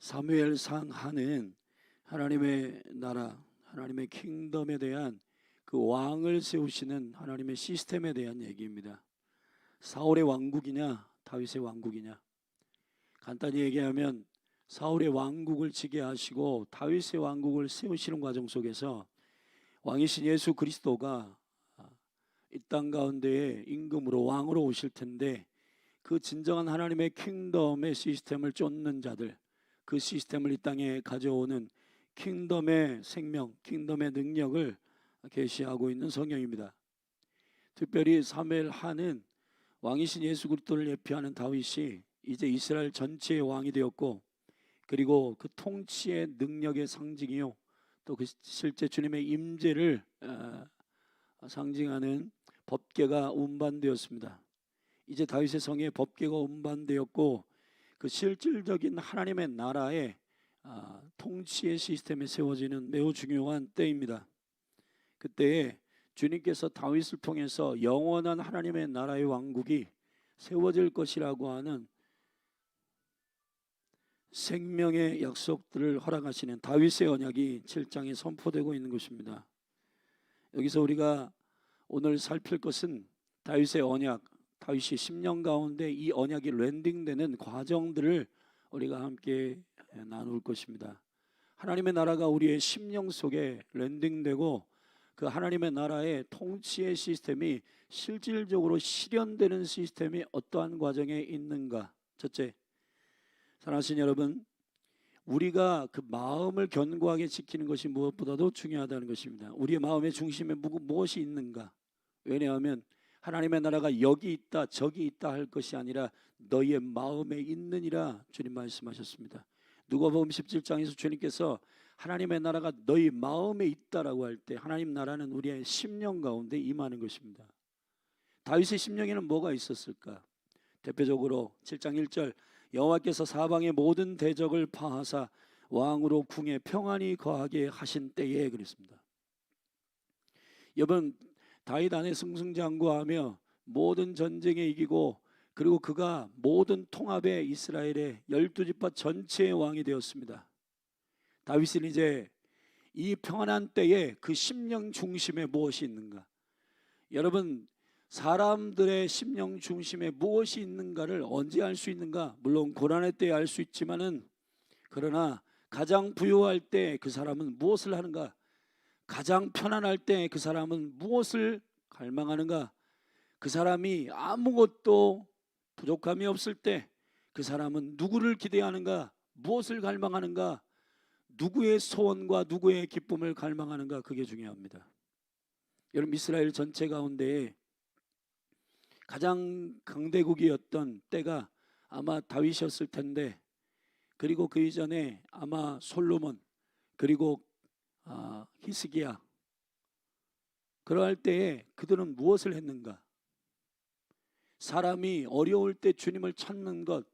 사무엘상 하는 하나님의 나라, 하나님의 킹덤에 대한 그 왕을 세우시는 하나님의 시스템에 대한 얘기입니다. 사울의 왕국이냐 다윗의 왕국이냐. 간단히 얘기하면 사울의 왕국을 지게 하시고 다윗의 왕국을 세우시는 과정 속에서 왕이신 예수 그리스도가 이 땅 가운데에 임금으로 왕으로 오실 텐데, 그 진정한 하나님의 킹덤의 시스템을 쫓는 자들, 그 시스템을 이 땅에 가져오는 킹덤의 생명, 킹덤의 능력을 계시하고 있는 성경입니다. 특별히 사무엘 하는 왕이신 예수 그리스도를 예표하는 다윗이 이제 이스라엘 전체의 왕이 되었고, 그리고 그 통치의 능력의 상징이요, 또 그 실제 주님의 임재를 상징하는 법궤가 운반되었습니다. 이제 다윗의 성에 법궤가 운반되었고, 그 실질적인 하나님의 나라의 통치의 시스템이 세워지는 매우 중요한 때입니다. 그때에 주님께서 다윗을 통해서 영원한 하나님의 나라의 왕국이 세워질 것이라고 하는 생명의 약속들을 허락하시는 다윗의 언약이 7장에 선포되고 있는 것입니다. 여기서 우리가 오늘 살필 것은 다윗의 언약, 다윗이 10년 가운데 이 언약이 랜딩되는 과정들을 우리가 함께 나눌 것입니다. 하나님의 나라가 우리의 심령 속에 랜딩되고, 그 하나님의 나라의 통치의 시스템이 실질적으로 실현되는 시스템이 어떠한 과정에 있는가. 첫째, 사랑하신 여러분, 우리가 그 마음을 견고하게 지키는 것이 무엇보다도 중요하다는 것입니다. 우리의 마음의 중심에 무엇이 있는가. 왜냐하면 하나님의 나라가 여기 있다 저기 있다 할 것이 아니라 너희의 마음에 있느니라 주님 말씀하셨습니다. 누가복음 17장에서 주님께서 하나님의 나라가 너희 마음에 있다라고 할 때, 하나님 나라는 우리의 심령 가운데 임하는 것입니다. 다윗의 심령에는 뭐가 있었을까? 대표적으로 7장 1절, 여호와께서 사방의 모든 대적을 파하사 왕으로 궁에 평안히 거하게 하신 때에, 그랬습니다. 여러분, 다윗 안에 승승장구하며 모든 전쟁에 이기고, 그리고 그가 모든 통합의 이스라엘의 12지파 전체의 왕이 되었습니다. 다윗은 이제 이 평안한 때에 그 심령 중심에 무엇이 있는가. 여러분, 사람들의 심령 중심에 무엇이 있는가를 언제 알 수 있는가? 물론 고난의 때에 알 수 있지만은, 그러나 가장 부유할 때 그 사람은 무엇을 하는가? 가장 편안할 때 그 사람은 무엇을 갈망하는가? 그 사람이 아무것도 부족함이 없을 때 그 사람은 누구를 기대하는가? 무엇을 갈망하는가? 누구의 소원과 누구의 기쁨을 갈망하는가? 그게 중요합니다. 여러분, 이스라엘 전체 가운데 가장 강대국이었던 때가 아마 다윗이었을 텐데, 그리고 그 이전에 아마 솔로몬, 그리고 히스기야, 그러할 때에 그들은 무엇을 했는가? 사람이 어려울 때 주님을 찾는 것,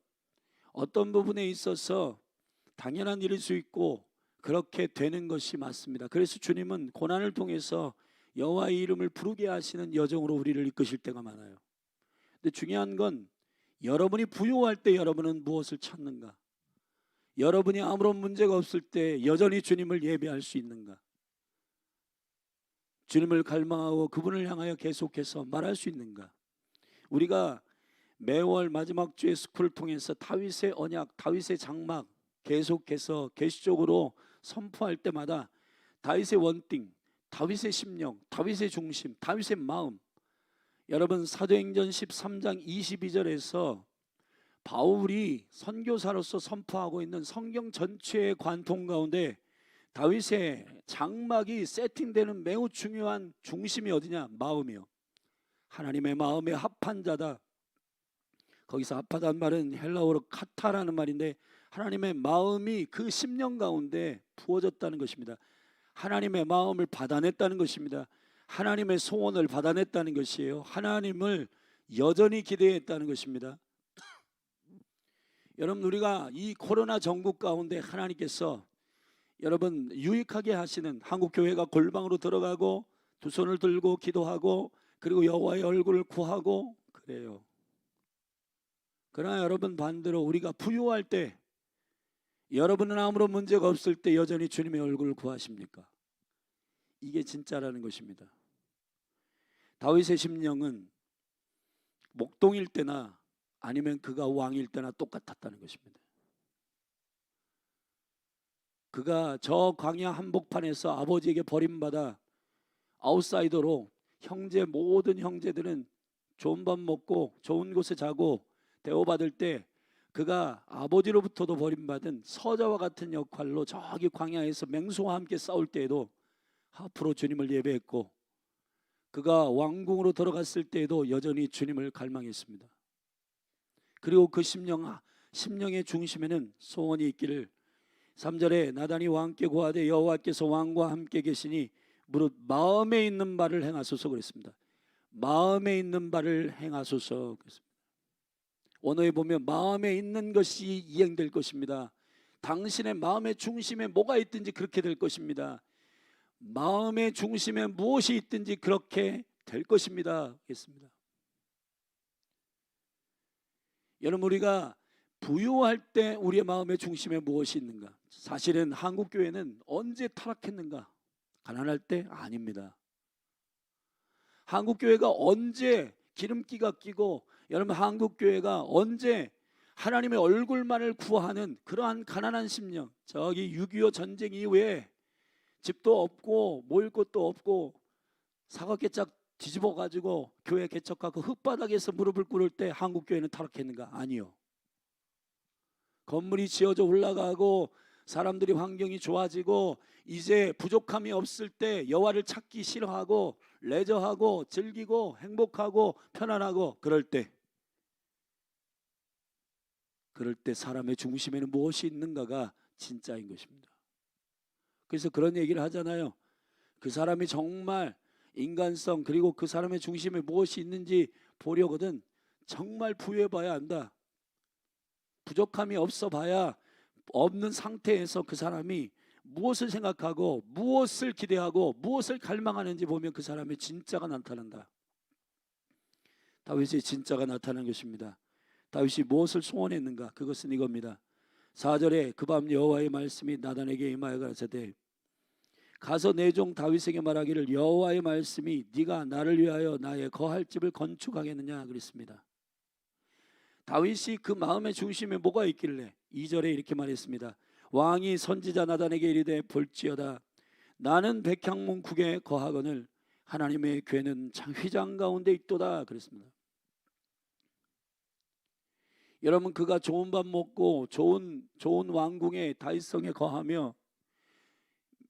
어떤 부분에 있어서 당연한 일일 수 있고 그렇게 되는 것이 맞습니다. 그래서 주님은 고난을 통해서 여호와의 이름을 부르게 하시는 여정으로 우리를 이끄실 때가 많아요. 근데 중요한 건, 여러분이 부유할 때 여러분은 무엇을 찾는가? 여러분이 아무런 문제가 없을 때 여전히 주님을 예배할 수 있는가? 주님을 갈망하고 그분을 향하여 계속해서 말할 수 있는가? 우리가 매월 마지막 주의 스쿨을 통해서 다윗의 언약, 다윗의 장막 계속해서 계시적으로 선포할 때마다 다윗의 원띵, 다윗의 심령, 다윗의 중심, 다윗의 마음. 여러분, 사도행전 13장 22절에서 바울이 선교사로서 선포하고 있는 성경 전체의 관통 가운데 다윗의 장막이 세팅되는 매우 중요한 중심이 어디냐? 마음이요. 하나님의 마음에 합한 자다. 거기서 합하다는 말은 헬라어로 카타라는 말인데, 하나님의 마음이 그 심령 가운데 부어졌다는 것입니다. 하나님의 마음을 받아냈다는 것입니다. 하나님의 소원을 받아냈다는 것이에요. 하나님을 여전히 기대했다는 것입니다. 여러분, 우리가 이 코로나 전국 가운데 하나님께서 여러분 유익하게 하시는, 한국교회가 골방으로 들어가고 두 손을 들고 기도하고 그리고 여호와의 얼굴을 구하고 그래요. 그러나 여러분, 반대로 우리가 부유할 때 여러분은 아무런 문제가 없을 때 여전히 주님의 얼굴을 구하십니까? 이게 진짜라는 것입니다. 다윗의 심령은 목동일 때나 아니면 그가 왕일 때나 똑같았다는 것입니다. 그가 저 광야 한복판에서 아버지에게 버림받아 아웃사이더로 모든 형제들은 좋은 밥 먹고 좋은 곳에 자고 대우받을 때 그가 아버지로부터도 버림받은 서자와 같은 역할로 저기 광야에서 맹수와 함께 싸울 때에도 앞으로 주님을 예배했고, 그가 왕궁으로 들어갔을 때에도 여전히 주님을 갈망했습니다. 그리고 그 심령의 중심에는 소원이 있기를 3절에 나단이 왕께 고하되 여호와께서 왕과 함께 계시니 무릇 마음에 있는 바를 행하소서 그랬습니다. 마음에 있는 바를 행하소서 그랬습니다. 원어에 보면 마음에 있는 것이 이행될 것입니다. 당신의 마음의 중심에 뭐가 있든지 그렇게 될 것입니다. 마음의 중심에 무엇이 있든지 그렇게 될 것입니다. 했습니다. 여러분, 우리가 부유할 때 우리의 마음의 중심에 무엇이 있는가? 사실은 한국교회는 언제 타락했는가? 가난할 때? 아닙니다. 한국교회가 언제 기름기가 끼고, 여러분 한국교회가 언제 하나님의 얼굴만을 구하는 그러한 가난한 심령, 저기 6.25 전쟁 이후에 집도 없고 모일 곳도 없고 사각개짝 뒤집어 가지고 교회 개척하고 흙바닥에서 무릎을 꿇을 때 한국교회는 타락했는가? 아니요. 건물이 지어져 올라가고 사람들이 환경이 좋아지고 이제 부족함이 없을 때 여호와를 찾기 싫어하고 레저하고 즐기고 행복하고 편안하고 그럴 때 사람의 중심에는 무엇이 있는가가 진짜인 것입니다. 그래서 그런 얘기를 하잖아요. 그 사람이 정말 인간성, 그리고 그 사람의 중심에 무엇이 있는지 보려거든 정말 부유해봐야 안다. 부족함이 없어 봐야, 없는 상태에서 그 사람이 무엇을 생각하고 무엇을 기대하고 무엇을 갈망하는지 보면 그 사람의 진짜가 나타난다. 다윗의 진짜가 나타난 것입니다. 다윗이 무엇을 소원했는가? 그것은 이겁니다. 4절에 그 밤 여호와의 말씀이 나단에게 임하여 가라사대 가서 내 종 다윗에게 말하기를 여호와의 말씀이 네가 나를 위하여 나의 거할 집을 건축하겠느냐 그랬습니다. 다윗이 그 마음의 중심에 뭐가 있길래 2절에 이렇게 말했습니다. 왕이 선지자 나단에게 이르되 볼지어다 나는 백향문 국에 거하거늘 하나님의 궤는 휘장 가운데 있도다 그랬습니다. 여러분, 그가 좋은 밥 먹고 좋은 왕궁에 다윗성에 거하며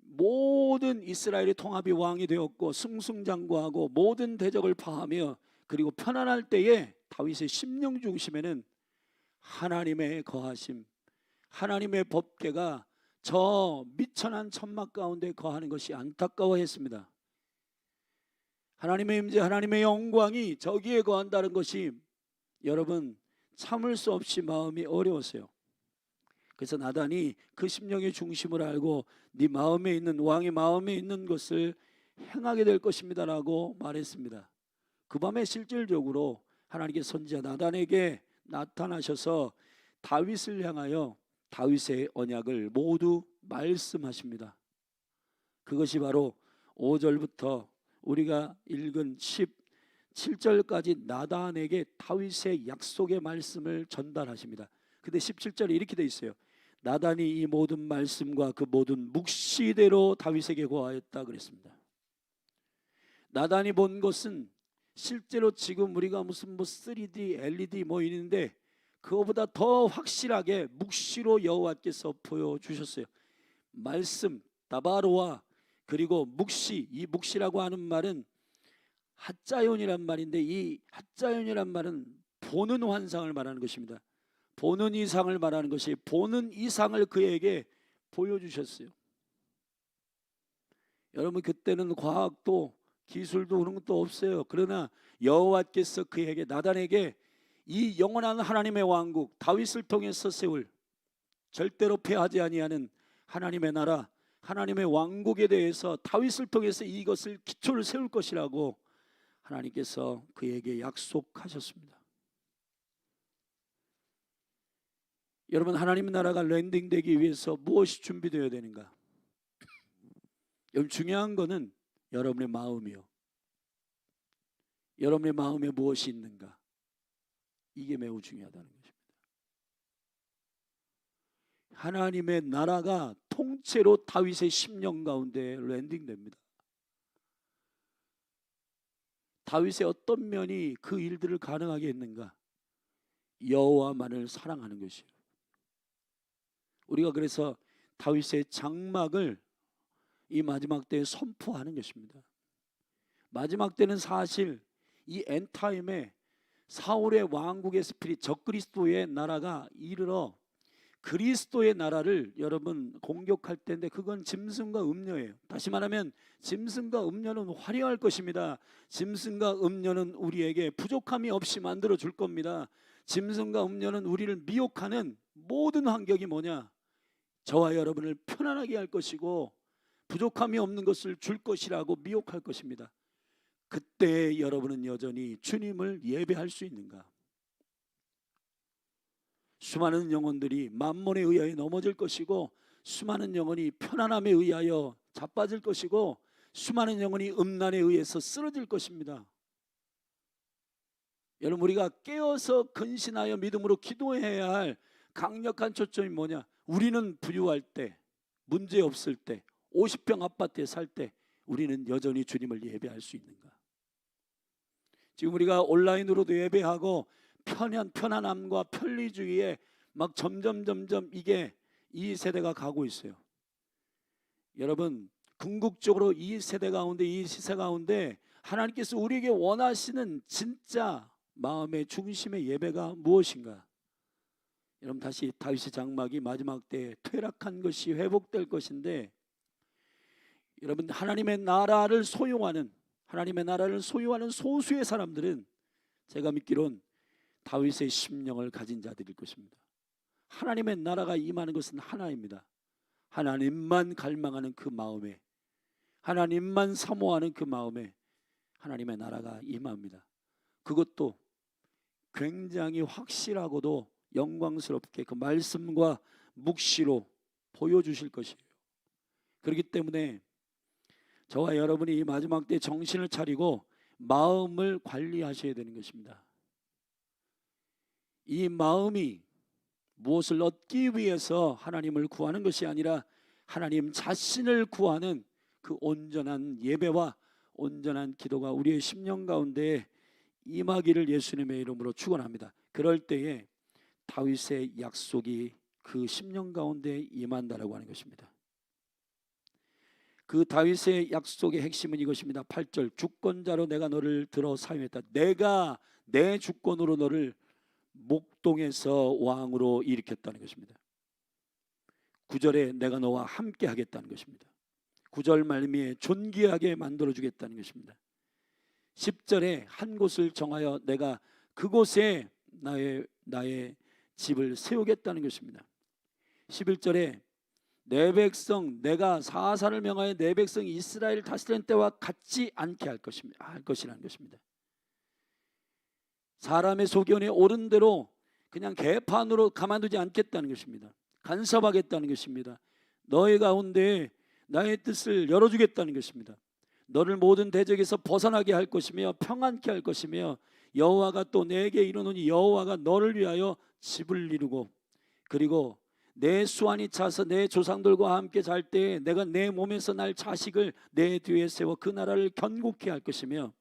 모든 이스라엘의 통합이 왕이 되었고 승승장구하고 모든 대적을 파하며 그리고 편안할 때에 다윗의 심령 중심에는 하나님의 거하심, 하나님의 법궤가 저 미천한 천막 가운데 거하는 것이 안타까워했습니다. 하나님의 임재, 하나님의 영광이 저기에 거한다는 것이 여러분 참을 수 없이 마음이 어려웠어요. 그래서 나단이 그 심령의 중심을 알고 네 마음에 있는, 왕의 마음에 있는 것을 행하게 될 것입니다 라고 말했습니다. 그 밤에 실질적으로 하나님께 선지자 나단에게 나타나셔서 다윗을 향하여 다윗의 언약을 모두 말씀하십니다. 그것이 바로 5절부터 우리가 읽은 17절까지 나단에게 다윗의 약속의 말씀을 전달하십니다. 근데 17절에 이렇게 돼 있어요. 나단이 이 모든 말씀과 그 모든 묵시대로 다윗에게 고하였다 그랬습니다. 나단이 본 것은 실제로 지금 우리가 무슨 3D, LED 있는데 그거보다 더 확실하게 묵시로 여호와께서 보여주셨어요. 말씀, 다바로와 그리고 묵시, 이 묵시라고 하는 말은 핫자연이란 말인데 이 핫자연이란 말은 보는 환상을 말하는 것입니다. 보는 이상을 말하는 것이 보는 이상을 그에게 보여주셨어요. 여러분, 그때는 과학도 기술도 그런 것도 없어요. 그러나 여호와께서 그에게 나단에게 이 영원한 하나님의 왕국 다윗을 통해서 세울 절대로 패하지 아니하는 하나님의 나라, 하나님의 왕국에 대해서 다윗을 통해서 이것을 기초를 세울 것이라고 하나님께서 그에게 약속하셨습니다. 여러분, 하나님의 나라가 랜딩되기 위해서 무엇이 준비되어야 되는가? 여러분, 중요한 거는 여러분의 마음이요. 여러분의 마음에 무엇이 있는가? 이게 매우 중요하다는 것입니다. 하나님의 나라가 통째로 다윗의 심령 가운데 랜딩됩니다. 다윗의 어떤 면이 그 일들을 가능하게 했는가? 여호와만을 사랑하는 것이에요. 우리가 그래서 다윗의 장막을 이 마지막 때에 선포하는 것입니다. 마지막 때는 사실 이 엔타임에 사울의 왕국의 스피릿, 적그리스도의 나라가 이르러 그리스도의 나라를 여러분 공격할 때인데, 그건 짐승과 음녀예요. 다시 말하면 짐승과 음녀는 화려할 것입니다. 짐승과 음녀는 우리에게 부족함이 없이 만들어 줄 겁니다. 짐승과 음녀는 우리를 미혹하는 모든 환경이 뭐냐? 저와 여러분을 편안하게 할 것이고 부족함이 없는 것을 줄 것이라고 미혹할 것입니다. 그때 여러분은 여전히 주님을 예배할 수 있는가? 수많은 영혼들이 만몬에 의하여 넘어질 것이고, 수많은 영혼이 편안함에 의하여 자빠질 것이고, 수많은 영혼이 음란에 의해서 쓰러질 것입니다. 여러분, 우리가 깨어서 근신하여 믿음으로 기도해야 할 강력한 초점이 뭐냐? 우리는 부유할 때, 문제 없을 때, 50평 아파트에 살 때 우리는 여전히 주님을 예배할 수 있는가? 지금 우리가 온라인으로도 예배하고 편안함과 편리주의에 막 점점 이게 이 세대가 가고 있어요. 여러분, 궁극적으로 이 세대 가운데, 이 시세 가운데 하나님께서 우리에게 원하시는 진짜 마음의 중심의 예배가 무엇인가? 여러분, 다시 다윗의 장막이 마지막 때에 퇴락한 것이 회복될 것인데, 여러분, 하나님의 나라를 소유하는 소수의 사람들은 제가 믿기론 다윗의 심령을 가진 자들일 것입니다. 하나님의 나라가 임하는 것은 하나입니다. 하나님만 갈망하는 그 마음에, 하나님만 사모하는 그 마음에 하나님의 나라가 임합니다. 그것도 굉장히 확실하고도 영광스럽게 그 말씀과 묵시로 보여주실 것이에요. 그렇기 때문에 저와 여러분이 이 마지막 때 정신을 차리고 마음을 관리하셔야 되는 것입니다. 이 마음이 무엇을 얻기 위해서 하나님을 구하는 것이 아니라 하나님 자신을 구하는 그 온전한 예배와 온전한 기도가 우리의 심령 가운데 임하기를 예수님의 이름으로 축원합니다. 그럴 때에 다윗의 약속이 그 심령 가운데 임한다라고 하는 것입니다. 그 다윗의 약속의 핵심은 이것입니다. 8절, 주권자로 내가 너를 들어 사용했다. 내가 내 주권으로 너를 목동에서 왕으로 일으켰다는 것입니다. 9절에 내가 너와 함께 하겠다는 것입니다. 9절 말미에 존귀하게 만들어주겠다는 것입니다. 10절에 한 곳을 정하여 내가 그곳에 나의 집을 세우겠다는 것입니다. 11절에 내 백성, 내가 사사를 명하여 내 백성 이스라엘 다스리는 때와 같지 않게 할 것이라는 것입니다. 사람의 소견에 옳은 대로 그냥 개판으로 가만두지 않겠다는 것입니다. 간섭하겠다는 것입니다. 너희 가운데 나의 뜻을 열어주겠다는 것입니다. 너를 모든 대적에서 벗어나게 할 것이며 평안케 할 것이며, 여호와가 또 내게 이르노니 여호와가 너를 위하여 집을 이루고, 그리고 내 수완이 차서 내 조상들과 함께 잘 때에 내가 내 몸에서 날 자식을 내 뒤에 세워 그 나라를 견고케 할 것이며,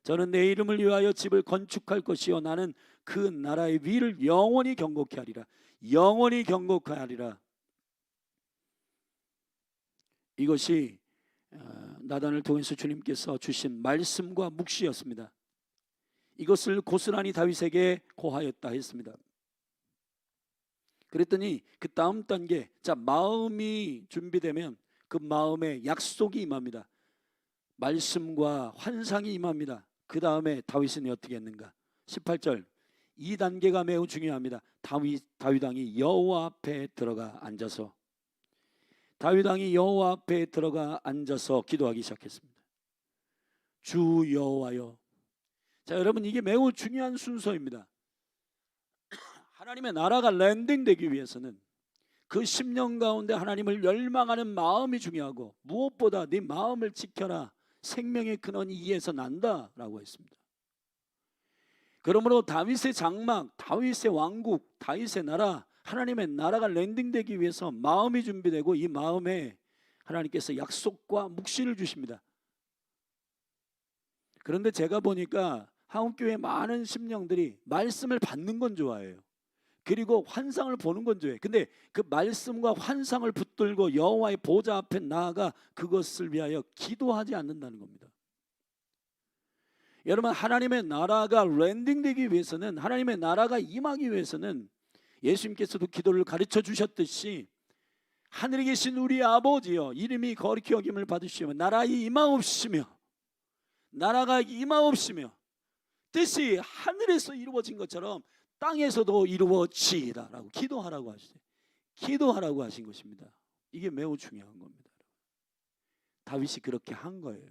저는 내 이름을 위하여 집을 건축할 것이요 나는 그 나라의 위를 영원히 견고케 하리라. 영원히 견고케 하리라. 이것이 나단을 통해서 주님께서 주신 말씀과 묵시였습니다. 이것을 고스란히 다윗에게 고하였다 했습니다. 그랬더니 그 다음 단계, 자, 마음이 준비되면 그 마음에 약속이 임합니다. 말씀과 환상이 임합니다. 그 다음에 다윗은 어떻게 했는가? 18절, 이 단계가 매우 중요합니다. 다윗 왕이 여호와 앞에 들어가 앉아서 기도하기 시작했습니다. 주 여호와여. 자, 여러분, 이게 매우 중요한 순서입니다. 하나님의 나라가 랜딩되기 위해서는 그 10년 가운데 하나님을 열망하는 마음이 중요하고, 무엇보다 네 마음을 지켜라, 생명의 근원이 이에서 난다라고 했습니다. 그러므로 다윗의 장막, 다윗의 왕국, 다윗의 나라, 하나님의 나라가 랜딩되기 위해서 마음이 준비되고, 이 마음에 하나님께서 약속과 묵시를 주십니다. 그런데 제가 보니까 한국교회 많은 심령들이 말씀을 받는 건 좋아해요. 그리고 환상을 보는 건 좋아해요. 근데 그 말씀과 환상을 붙들고 여호와의 보좌 앞에 나아가 그것을 위하여 기도하지 않는다는 겁니다. 여러분, 하나님의 나라가 랜딩되기 위해서는, 하나님의 나라가 임하기 위해서는 예수님께서도 기도를 가르쳐 주셨듯이, 하늘에 계신 우리 아버지여, 이름이 거룩히 여김을 받으시며 나라의 임하옵시며, 나라가 임하옵시며, 뜻이 하늘에서 이루어진 것처럼 땅에서도 이루어지이다 라고 기도하라고 하시죠. 기도하라고 하신 것입니다. 이게 매우 중요한 겁니다. 다윗이 그렇게 한 거예요.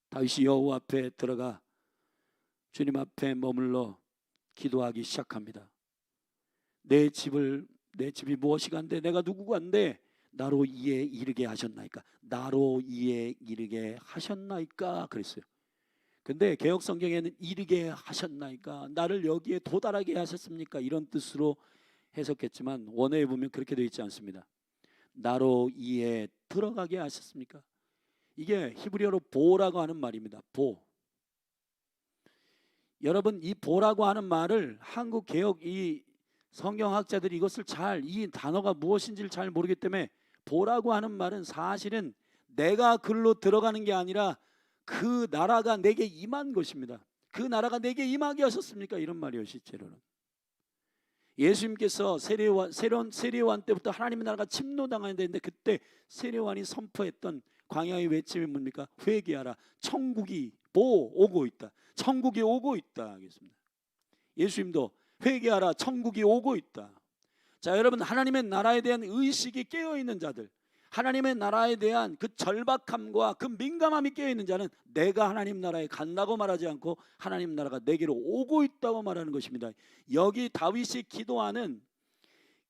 다윗이 여호와 앞에 들어가 주님 앞에 머물러 기도하기 시작합니다. 내 집이 무엇이간데 내가 누구간데 나로 이에 이르게 하셨나이까, 나로 이에 이르게 하셨나이까 그랬어요. 근데 개역 성경에는 이르게 하셨나이까, 나를 여기에 도달하게 하셨습니까, 이런 뜻으로 해석했지만 원어에 보면 그렇게 되어 있지 않습니다. 나로 이에 들어가게 하셨습니까? 이게 히브리어로 보라고 하는 말입니다. 보. 여러분, 이 보라고 하는 말을 한국 개역 이 성경학자들이 이것을 이 단어가 무엇인지를 잘 모르기 때문에, 보라고 하는 말은 사실은 내가 글로 들어가는 게 아니라 그 나라가 내게 임한 것입니다. 그 나라가 내게 임하게 하셨습니까, 이런 말이에요. 실제로는 예수님께서 세례요한 때부터 하나님의 나라가 침노당하는 데인데, 그때 세례요한이 선포했던 광야의 외침이 뭡니까? 회개하라, 천국이 오고 있다, 천국이 오고 있다 하겠습니다. 예수님도 회개하라, 천국이 오고 있다. 자, 여러분, 하나님의 나라에 대한 의식이 깨어있는 자들, 하나님의 나라에 대한 그 절박함과 그 민감함이 깨어있는 자는 내가 하나님 나라에 간다고 말하지 않고 하나님 나라가 내게로 오고 있다고 말하는 것입니다. 여기 다윗이 기도하는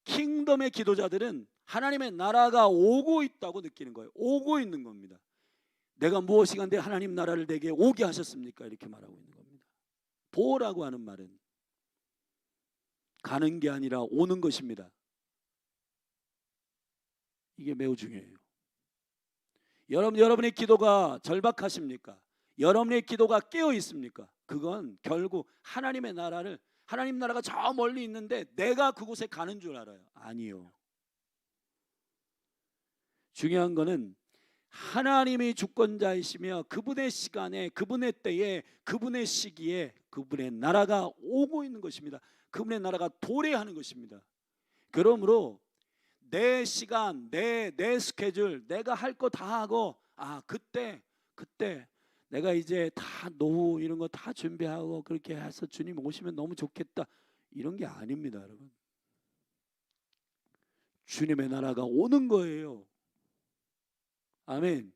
킹덤의 기도자들은 하나님의 나라가 오고 있다고 느끼는 거예요. 오고 있는 겁니다. 내가 무엇이간데 하나님 나라를 내게 오게 하셨습니까, 이렇게 말하고 있는 겁니다. 보라고 하는 말은 가는 게 아니라 오는 것입니다. 이게 매우 중요해요. 여러분의 기도가 절박하십니까? 여러분의 기도가 깨어 있습니까? 그건 결국 하나님 나라가 저 멀리 있는데 내가 그곳에 가는 줄 알아요? 아니요. 중요한 거는 하나님이 주권자이시며 그분의 시간에, 그분의 때에, 그분의 시기에 그분의 나라가 오고 있는 것입니다. 그분의 나라가 도래하는 것입니다. 그러므로 내 시간, 내 스케줄, 내가 할 거 다 하고, 그때 내가 이제 다 노후 이런 거 다 준비하고 그렇게 해서 주님 오시면 너무 좋겠다, 이런 게 아닙니다. 여러분, 주님의 나라가 오는 거예요. 아멘.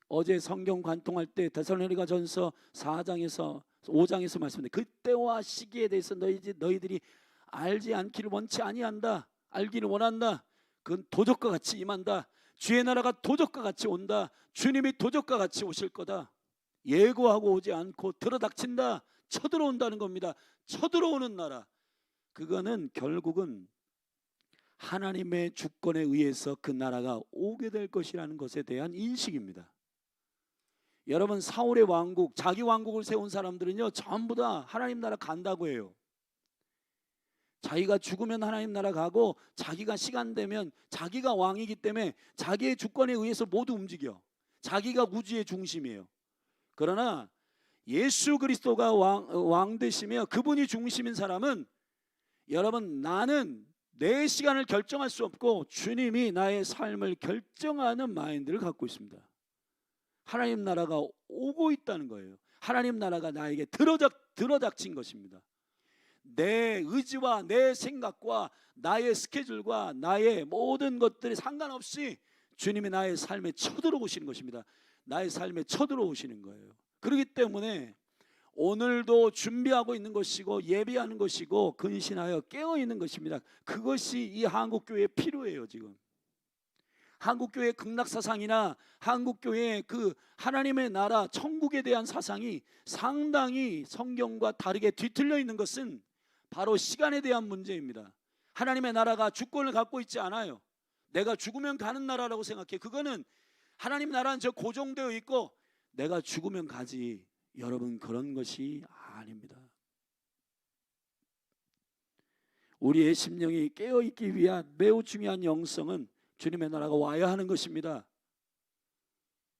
어제 성경 관통할 때 데살로니가전서 4장에서 5장에서 말씀드렸는데, 그때와 시기에 대해서 너희들이 알지 않기를 원치 아니한다, 알기를 원한다. 그건 도적과 같이 임한다. 주의 나라가 도적과 같이 온다. 주님이 도적과 같이 오실 거다. 예고하고 오지 않고 들어닥친다, 쳐들어온다는 겁니다. 쳐들어오는 나라, 그거는 결국은 하나님의 주권에 의해서 그 나라가 오게 될 것이라는 것에 대한 인식입니다. 여러분, 사울의 왕국, 자기 왕국을 세운 사람들은요 전부 다 하나님 나라 간다고 해요. 자기가 죽으면 하나님 나라 가고, 자기가 시간 되면 자기가 왕이기 때문에 자기의 주권에 의해서 모두 움직여. 자기가 우주의 중심이에요. 그러나 예수 그리스도가 왕 되시며 그분이 중심인 사람은, 여러분, 나는 내 시간을 결정할 수 없고 주님이 나의 삶을 결정하는 마인드를 갖고 있습니다. 하나님 나라가 오고 있다는 거예요. 하나님 나라가 나에게 들어닥친 것입니다. 내 의지와 내 생각과 나의 스케줄과 나의 모든 것들이 상관없이 주님이 나의 삶에 쳐들어오시는 것입니다. 나의 삶에 쳐들어오시는 거예요. 그렇기 때문에 오늘도 준비하고 있는 것이고 예비하는 것이고 근신하여 깨어 있는 것입니다. 그것이 이 한국교회에 필요해요. 지금 한국교회 극락사상이나 한국교회의 그 하나님의 나라 천국에 대한 사상이 상당히 성경과 다르게 뒤틀려 있는 것은 바로 시간에 대한 문제입니다. 하나님의 나라가 주권을 갖고 있지 않아요. 내가 죽으면 가는 나라라고 생각해. 그거는 하나님 나라는 저 고정되어 있고 내가 죽으면 가지. 여러분, 그런 것이 아닙니다. 우리의 심령이 깨어있기 위한 매우 중요한 영성은 주님의 나라가 와야 하는 것입니다.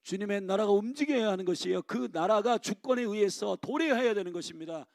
주님의 나라가 움직여야 하는 것이에요. 그 나라가 주권에 의해서 도래해야 되는 것입니다.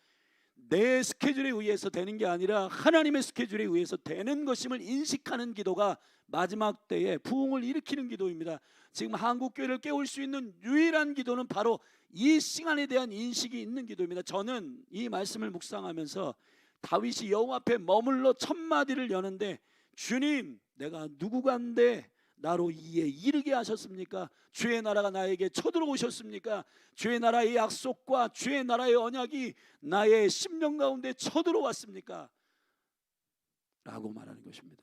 내 스케줄에 의해서 되는 게 아니라 하나님의 스케줄에 의해서 되는 것임을 인식하는 기도가 마지막 때에 부흥을 일으키는 기도입니다. 지금 한국교회를 깨울 수 있는 유일한 기도는 바로 이 시간에 대한 인식이 있는 기도입니다. 저는 이 말씀을 묵상하면서 다윗이 여호와 앞에 머물러 첫마디를 여는데, 주님, 내가 누구간데 나로 이에 이르게 하셨습니까? 주의 나라가 나에게 쳐들어오셨습니까? 주의 나라의 약속과 주의 나라의 언약이 나의 심령 가운데 쳐들어왔습니까? 라고 말하는 것입니다.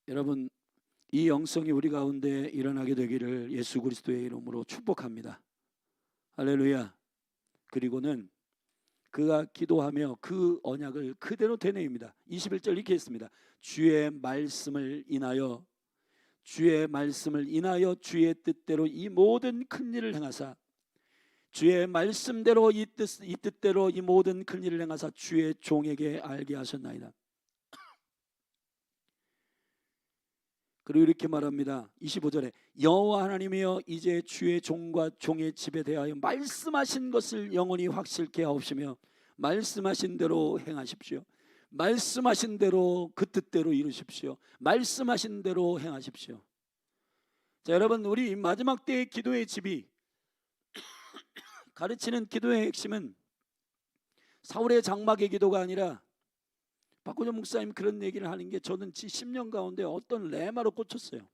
여러분, 이 영성이 우리 가운데 일어나게 되기를 예수 그리스도의 이름으로 축복합니다. 할렐루야. 그리고는 그가 기도하며 그 언약을 그대로 되뇌입니다. 21절 이렇게 했습니다. 주의 말씀을 인하여 주의 뜻대로 이 모든 큰 일을 행하사, 주의 말씀대로 이 뜻대로 이 모든 큰 일을 행하사 주의 종에게 알게 하셨나이다. 그리고 이렇게 말합니다. 25절에 여호와 하나님이여, 이제 주의 종과 종의 집에 대하여 말씀하신 것을 영원히 확실케 하옵시며 말씀하신 대로 행하십시오. 말씀하신 대로 그 뜻대로 이루십시오. 말씀하신 대로 행하십시오. 자, 여러분, 우리 마지막 때의 기도의 집이 가르치는 기도의 핵심은 사울의 장막의 기도가 아니라, 박구정 목사님 그런 얘기를 하는 게 저는 지 10년 가운데 어떤 레마로 꽂혔어요.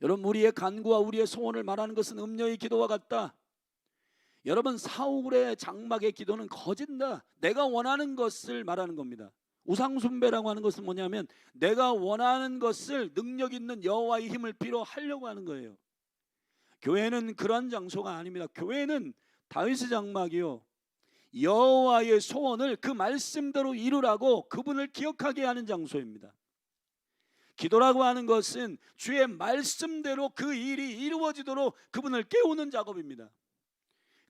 여러분, 우리의 간구와 우리의 소원을 말하는 것은 음녀의 기도와 같다. 여러분, 사울의 장막의 기도는 거짓다. 내가 원하는 것을 말하는 겁니다. 우상숭배라고 하는 것은 뭐냐면 내가 원하는 것을 능력 있는 여호와의 힘을 빌어 하려고 하는 거예요. 교회는 그러한 장소가 아닙니다. 교회는 다윗의 장막이요, 여호와의 소원을 그 말씀대로 이루라고 그분을 기억하게 하는 장소입니다. 기도라고 하는 것은 주의 말씀대로 그 일이 이루어지도록 그분을 깨우는 작업입니다.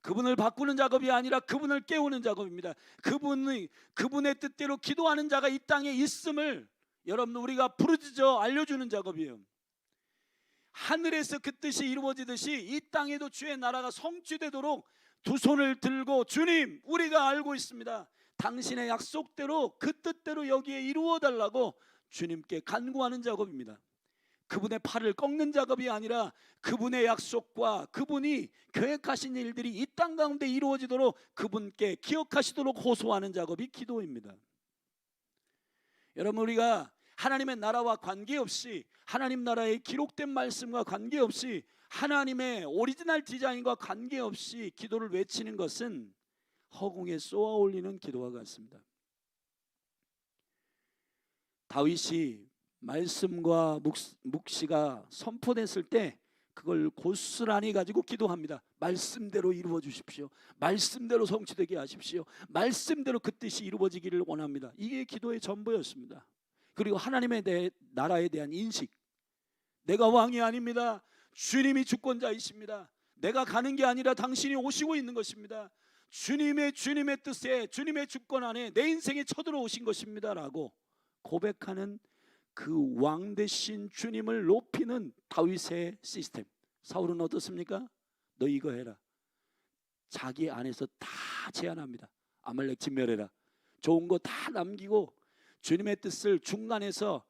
그분을 바꾸는 작업이 아니라 그분을 깨우는 작업입니다. 그분의 뜻대로 기도하는 자가 이 땅에 있음을 여러분, 우리가 부르짖어 알려주는 작업이에요. 하늘에서 그 뜻이 이루어지듯이 이 땅에도 주의 나라가 성취되도록 두 손을 들고, 주님, 우리가 알고 있습니다. 당신의 약속대로 그 뜻대로 여기에 이루어 달라고 주님께 간구하는 작업입니다. 그분의 팔을 꺾는 작업이 아니라 그분의 약속과 그분이 계획하신 일들이 이 땅 가운데 이루어지도록 그분께 기억하시도록 호소하는 작업이 기도입니다. 여러분, 우리가 하나님의 나라와 관계없이, 하나님 나라의 기록된 말씀과 관계없이, 하나님의 오리지널 디자인과 관계없이 기도를 외치는 것은 허공에 쏘아 올리는 기도와 같습니다. 다윗이 말씀과 묵시가 선포됐을 때 그걸 고스란히 가지고 기도합니다. 말씀대로 이루어 주십시오. 말씀대로 성취되게 하십시오. 말씀대로 그 뜻이 이루어지기를 원합니다. 이게 기도의 전부였습니다. 그리고 하나님의 나라에 대한 인식, 내가 왕이 아닙니다. 주님이 주권자이십니다. 내가 가는 게 아니라 당신이 오시고 있는 것입니다. 주님의 뜻에, 주님의 주권 안에 내 인생에 쳐들어오신 것입니다 라고 고백하는 그 왕 대신 주님을 높이는 다윗의 시스템. 사울은 어떻습니까? 너 이거 해라. 자기 안에서 다 제안합니다. 아말렉 진멸해라. 좋은 거 다 남기고 주님의 뜻을 중간에서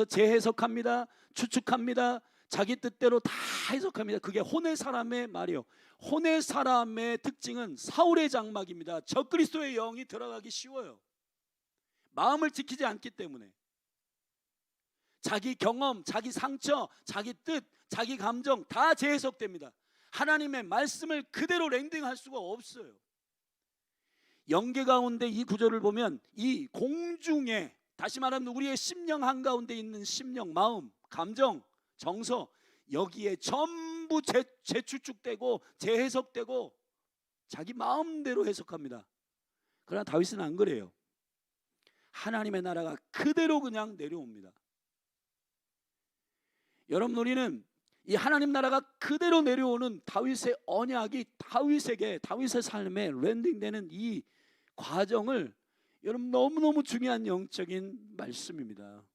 재해석합니다. 추측합니다. 자기 뜻대로 다 해석합니다. 그게 혼의 사람의 말이요. 혼의 사람의 특징은 사울의 장막입니다. 적그리스도의 영이 들어가기 쉬워요. 마음을 지키지 않기 때문에. 자기 경험, 자기 상처, 자기 뜻, 자기 감정 다 재해석됩니다. 하나님의 말씀을 그대로 랜딩할 수가 없어요. 영계 가운데 이 구절을 보면 이 공중에, 다시 말하면 우리의 심령 한가운데 있는 심령, 마음, 감정, 정서, 여기에 전부 재추측되고 재해석되고 자기 마음대로 해석합니다. 그러나 다윗은 안 그래요. 하나님의 나라가 그대로 그냥 내려옵니다. 여러분, 우리는 이 하나님 나라가 그대로 내려오는 다윗의 언약이 다윗의 삶에 랜딩되는 이 과정을, 여러분, 너무너무 중요한 영적인 말씀입니다.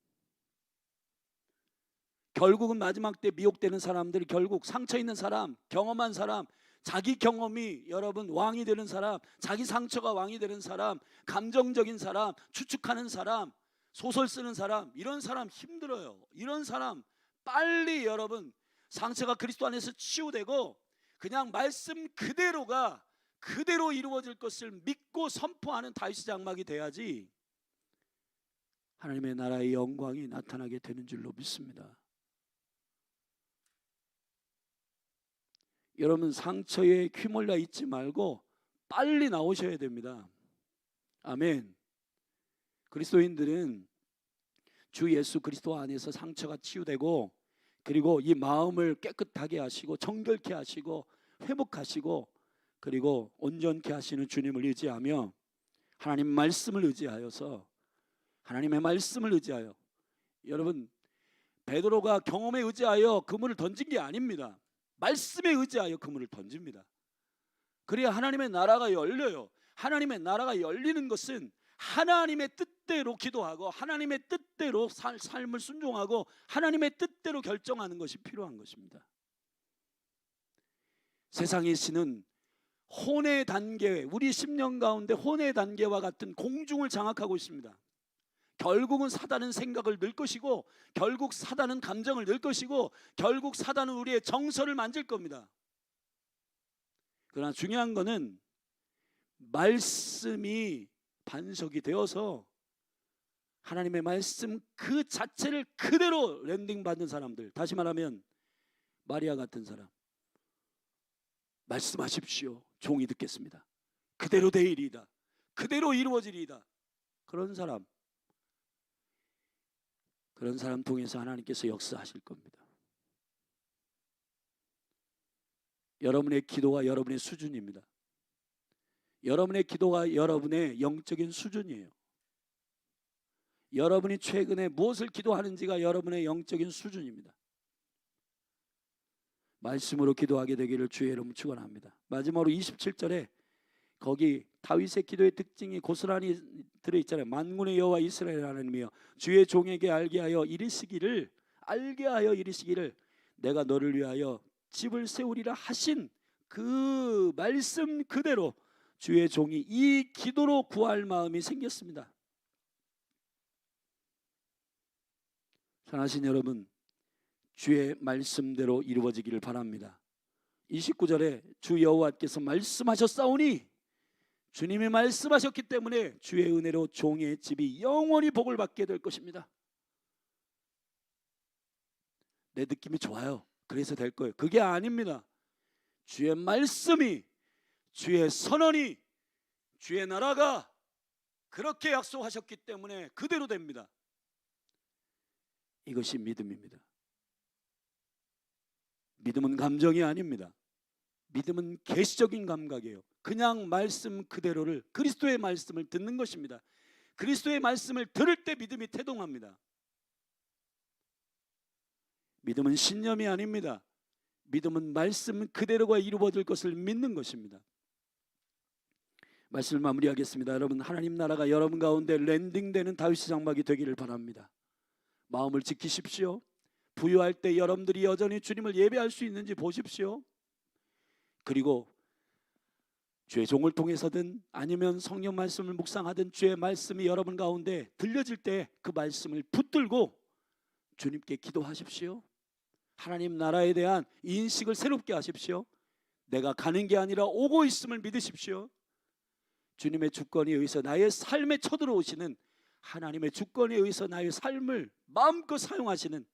결국은 마지막 때 미혹되는 사람들이, 결국 상처 있는 사람, 경험한 사람, 자기 경험이 여러분 왕이 되는 사람, 자기 상처가 왕이 되는 사람, 감정적인 사람, 추측하는 사람, 소설 쓰는 사람, 이런 사람 힘들어요. 이런 사람 빨리 여러분 상처가 그리스도 안에서 치유되고 그냥 말씀 그대로가 그대로 이루어질 것을 믿고 선포하는 다윗의 장막이 돼야지 하나님의 나라의 영광이 나타나게 되는 줄로 믿습니다. 여러분, 상처에 휘몰려 있지 말고 빨리 나오셔야 됩니다. 아멘. 그리스도인들은 주 예수 그리스도 안에서 상처가 치유되고, 그리고 이 마음을 깨끗하게 하시고 정결케 하시고 회복하시고, 그리고 온전케 하시는 주님을 의지하며 하나님 말씀을 의지하여서, 하나님의 말씀을 의지하여, 여러분, 베드로가 경험에 의지하여 그물을 던진 게 아닙니다. 말씀에 의지하여 그물을 던집니다. 그래야 하나님의 나라가 열려요. 하나님의 나라가 열리는 것은 하나님의 뜻대로 기도하고 하나님의 뜻대로 삶을 순종하고 하나님의 뜻대로 결정하는 것이 필요한 것입니다. 세상의 신은 혼의 단계, 우리 심령 가운데 혼의 단계와 같은 공중을 장악하고 있습니다. 결국은 사단은 생각을 넣을 것이고, 결국 사단은 감정을 넣을 것이고, 결국 사단은 우리의 정서를 만질 겁니다. 그러나 중요한 것은 말씀이 반석이 되어서 하나님의 말씀 그 자체를 그대로 랜딩 받는 사람들, 다시 말하면 마리아 같은 사람, 말씀하십시오, 종이 듣겠습니다, 그대로 되리이다, 그대로 이루어지리이다. 그런 사람 통해서 하나님께서 역사하실 겁니다. 여러분의 기도가 여러분의 수준입니다. 여러분의 기도가 여러분의 영적인 수준이에요. 여러분이 최근에 무엇을 기도하는지가 여러분의 영적인 수준입니다. 말씀으로 기도하게 되기를 주의 이름으로 축원합니다. 마지막으로 27절에 거기 다윗의 기도의 특징이 고스란히 들어있잖아요. 만군의 여호와 이스라엘 하나님이여 주의 종에게 알게 하여 이르시기를 내가 너를 위하여 집을 세우리라 하신 그 말씀 그대로 주의 종이 이 기도로 구할 마음이 생겼습니다. 사랑하신 여러분, 주의 말씀대로 이루어지기를 바랍니다. 29절에 주 여호와께서 말씀하셨사오니, 주님이 말씀하셨기 때문에 주의 은혜로 종의 집이 영원히 복을 받게 될 것입니다. 내 느낌이 좋아요, 그래서 될 거예요. 그게 아닙니다. 주의 말씀이, 주의 선언이, 주의 나라가 그렇게 약속하셨기 때문에 그대로 됩니다. 이것이 믿음입니다. 믿음은 감정이 아닙니다. 믿음은 계시적인 감각이에요. 그냥 말씀 그대로를, 그리스도의 말씀을 듣는 것입니다. 그리스도의 말씀을 들을 때 믿음이 태동합니다. 믿음은 신념이 아닙니다. 믿음은 말씀 그대로가 이루어질 것을 믿는 것입니다. 말씀을 마무리하겠습니다. 여러분, 하나님 나라가 여러분 가운데 랜딩되는 다윗의 장막이 되기를 바랍니다. 마음을 지키십시오. 부유할 때 여러분들이 여전히 주님을 예배할 수 있는지 보십시오. 그리고 주의 종을 통해서든 아니면 성경 말씀을 묵상하든 주의 말씀이 여러분 가운데 들려질 때 그 말씀을 붙들고 주님께 기도하십시오. 하나님 나라에 대한 인식을 새롭게 하십시오. 내가 가는 게 아니라 오고 있음을 믿으십시오. 주님의 주권에 의해서 나의 삶에 쳐들어오시는, 하나님의 주권에 의해서 나의 삶을 마음껏 사용하시는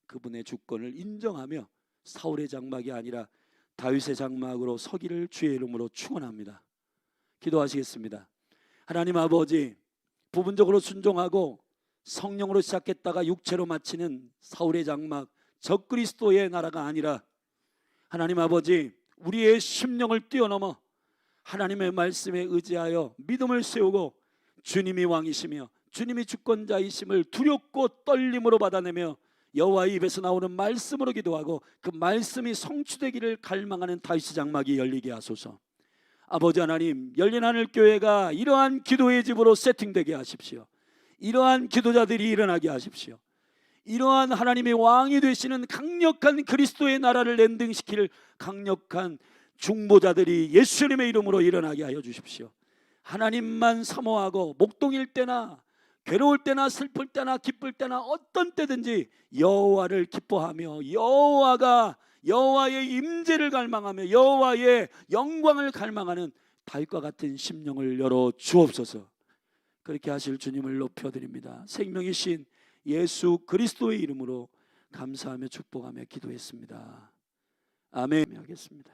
그분의 주권을 인정하며 사울의 장막이 아니라 다윗의 장막으로 서기를 주의 이름으로 축원합니다. 기도하시겠습니다. 하나님 아버지, 부분적으로 순종하고 성령으로 시작했다가 육체로 마치는 사울의 장막, 적그리스도의 나라가 아니라 하나님 아버지, 우리의 심령을 뛰어넘어 하나님의 말씀에 의지하여 믿음을 세우고 주님이 왕이시며 주님이 주권자이심을 두렵고 떨림으로 받아내며 여호와의 입에서 나오는 말씀으로 기도하고 그 말씀이 성취되기를 갈망하는 다윗의 장막이 열리게 하소서. 아버지 하나님, 열린 하늘 교회가 이러한 기도의 집으로 세팅되게 하십시오. 이러한 기도자들이 일어나게 하십시오. 이러한 하나님의 왕이 되시는 강력한 그리스도의 나라를 랜딩시킬 강력한 중보자들이 예수님의 이름으로 일어나게 하여 주십시오. 하나님만 사모하고 목동일 때나 괴로울 때나 슬플 때나 기쁠 때나 어떤 때든지 여호와를 기뻐하며 여호와의 임재를 갈망하며 여호와의 영광을 갈망하는 다윗과 같은 심령을 열어 주옵소서. 그렇게 하실 주님을 높여드립니다. 생명이신 예수 그리스도의 이름으로 감사하며 축복하며 기도했습니다. 아멘. 하겠습니다.